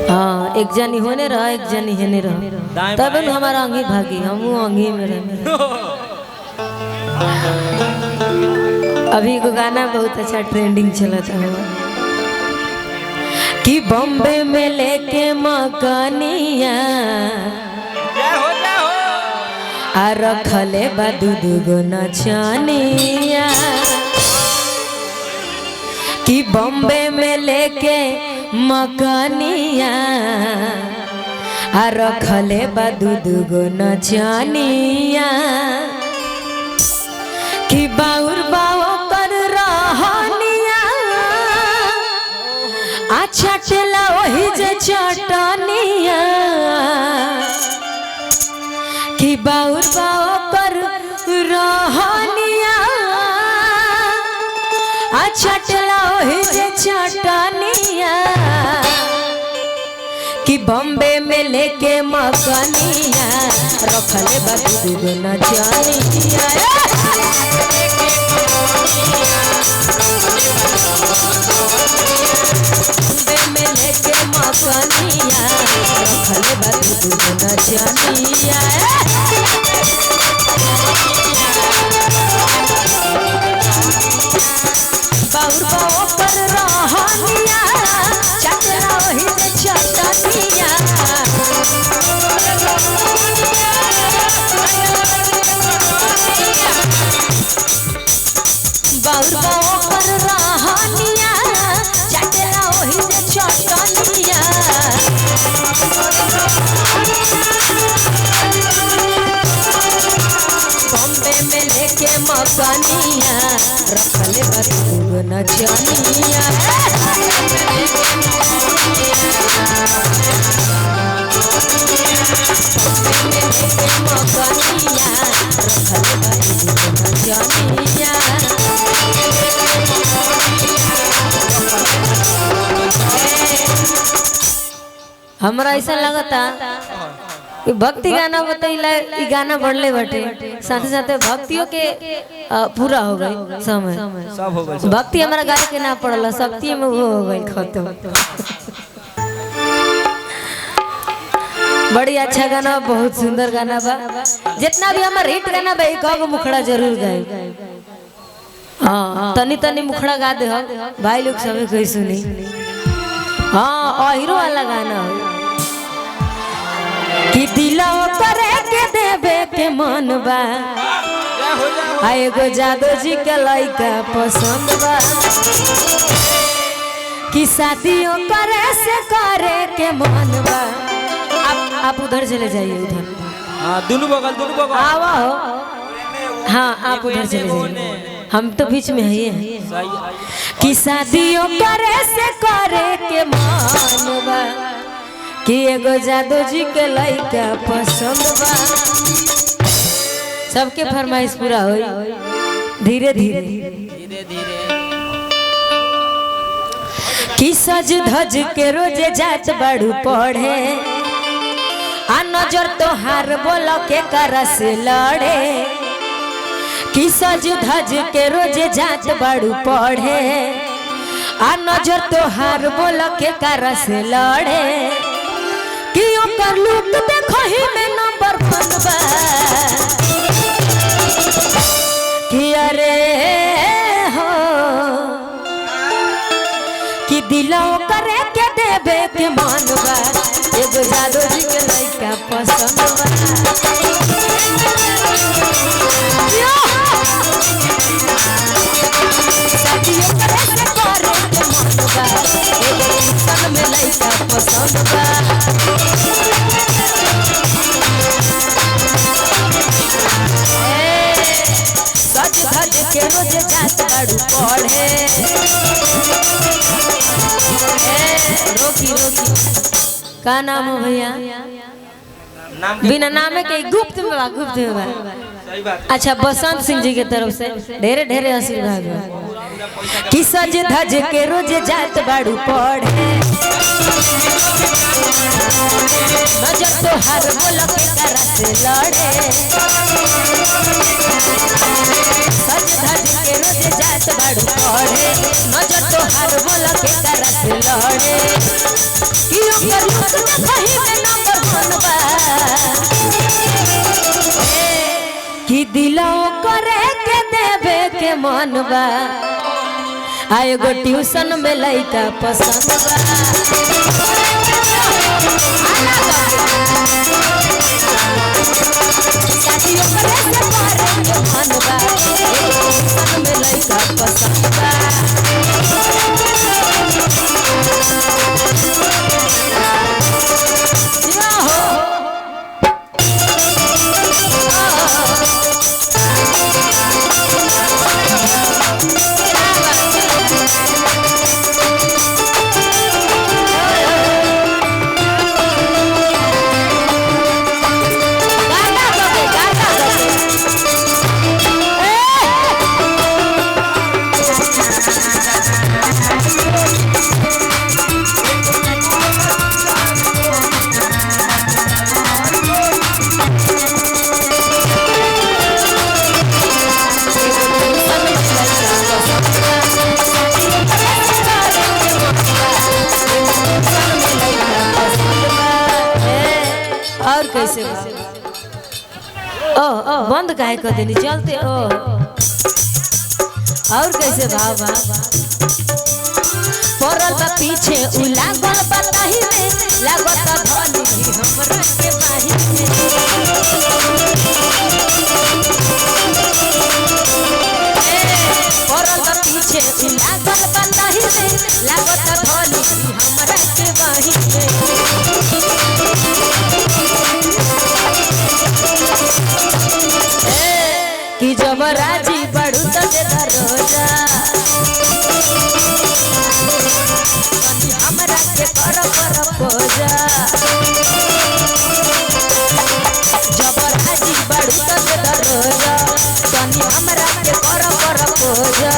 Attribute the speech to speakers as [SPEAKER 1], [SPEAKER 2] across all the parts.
[SPEAKER 1] हाँ एक जनी होने रहा एक जनी हेने रहा तब हमारा अंगी भागी हम अंगी में रहे। अभी को गाना बहुत अच्छा ट्रेंडिंग चला था कि बॉम्बे में लेके मकानिया आ रखले बा दूगो नचनिया कि बॉम्बे में लेके मकानिया आ रखले बा दूगो नचनिया कि बाउर बाओ कर रहनिया आ चटला वही जे चटनिया कि बाउर बाओ कर रहनिया आ चटला वही जे चटनिया कि बॉम्बे में लेके मकानिया रखले बा दूगो नचनिया बॉम्बे में लेके मकानिया रखले बा दूगो नचनिया बाउर बाओ पर रहनिया चटला वही जे चटनिया बाउर बाओ पर रहनिया चटला वही जे चटनिया बॉम्बे में लेके मकानिया रखले बा दूगो नचनिया मकानिया रखले बा दूगो नचनिया हमरा ऐसा लगता कि भक्ति गाना बतैला ई गाना बढ़ले बटे साथे साथे भक्तियों के पूरा हो गई समय
[SPEAKER 2] सब हो गई
[SPEAKER 1] भक्ति हमारा गाय के ना पड़ल शक्ति में वो हो गई खत्म। बड़ी अच्छा गाना बहुत सुंदर गाना बा जितना भी हमारा हिट गाना बा एक मुखड़ा जरूर गाए। हाँ तनी तनी मुखड़ा गा दे भाई लोग सब कहीं सुनी। हाँ हीरो वाला गाना कि दिला करे के देवे के मन बा आए गो जादो जी के लइका पसंद बा कि शादियों करे से करे के मन बा। आप उधर चले जाइए उधर।
[SPEAKER 2] हाँ दोनों बगल
[SPEAKER 1] आवा हो। हाँ आप उधर चले जाइए हम तो बीच में हैं कि शादियों करे से करे के मन बा कि एगो जादू जी के लइका पसंद बा। सबके फरमाइश पूरा होई धीरे धीरे कि सज धज के रोजे जात बड़ू पढ़े आ नजर तोहार बोलो के करस लड़े कि सज धज के रोजे जात बड़ू पढ़े आ नजर तोहार बोलो के करस लड़े कि ओकर लुक देखो ही में नंबर 1 बा कि अरे हो कि दिलो करे के देवे के मन बा एगो जादू जी के लइका पसंद बा। शादियों करे से करे के मन बा एगो इंसान में लइका पसंद बा। सज धज के रोज जात बड़ू पढ़े रोकी का नाम हो भैया बिना नाम के गुप्त में बा।
[SPEAKER 2] सही बात।
[SPEAKER 1] अच्छा बसंत सिंह जी के तरफ से ढेरे ढेरे आशीर्वाद बा कि सज धज के रोज जात बड़ू पढ़े नजर तोहार बोलो के करा से लड़े सज धज के रोज जात बड़ू पढ़े नजर तोहार बोलो के करा से लड़े कि ओकर लुक देखहि में नंबर वन बा कि दिलौ करे के देवे के मन बा आए गो ट्यूशन में लइका पसंद बा साथियों करे से करे के मन बा ट्यूशन में लइका पसंद बा जीवा हो और कैसे ओ बंद काहे कर देनी चलते ओ और कैसे भाव पड़ल बा पीछे उ लागल बताही में लागत धनी भी हमरा के बाही में पड़ल बा पीछे उ लागल बताही में लागत धनी भी हमरा के बाही में कि जब राजी बड़ू तो दे दरोजा तनी हमरा के कर पोजा जब राजी बड़ू तो दे दरोजा तनी हमरा के कर पोजा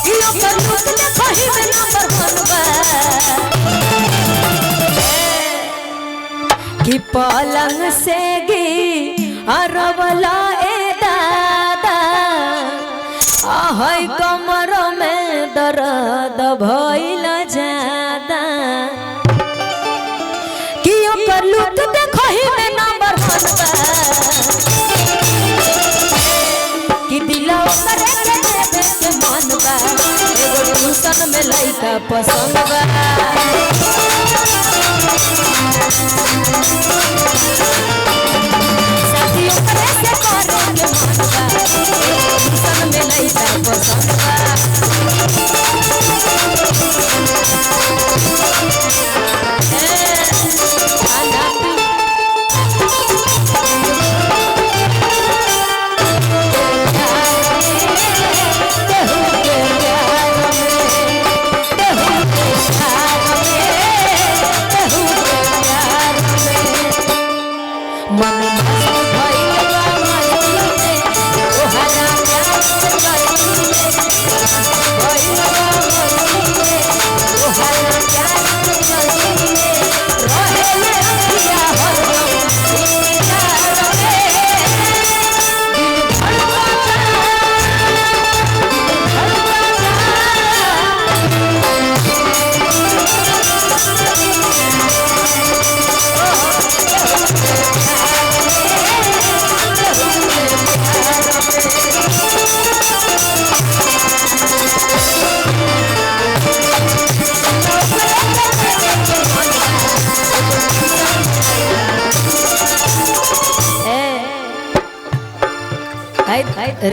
[SPEAKER 1] कि ओकर लुक देखहि में नंबर वन बा कि पलंग से अरवला ए दादा आहै कमर में दर्द भइल जादा कि ओकर लुक देखहि में नंबर वन बा कि दिलौ करे के देवे के मन बा एगो ट्यूशन में लइका पसंद बा साथियों करे से करे के मन बा ट्यूशन में लइका पसंद बा खाना पी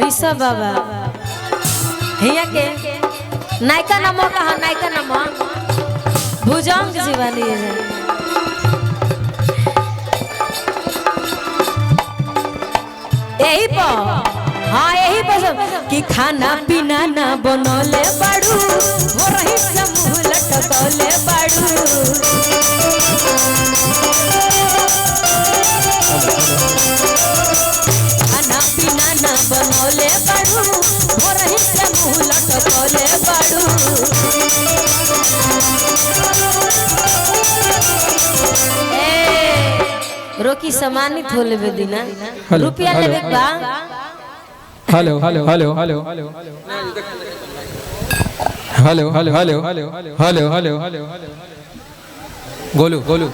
[SPEAKER 1] ऋषभ बाबा हिया के नायका नाम कहा नायका नाम भुजंग जीवानी है यही पर हाँ यही पर कि खाना पीना ना बनौले बाड़ू वो रही समूह लटकौले बाड़ू खाना पीना ना बनौले बाड़ू वो रही समूह लटकौले बाड़ू रोकी सम्मानित हो लेबे दिना रुपया लेबे बा
[SPEAKER 3] hello hello hello hello hello hello hello hello hello hello hello hello Golu Golu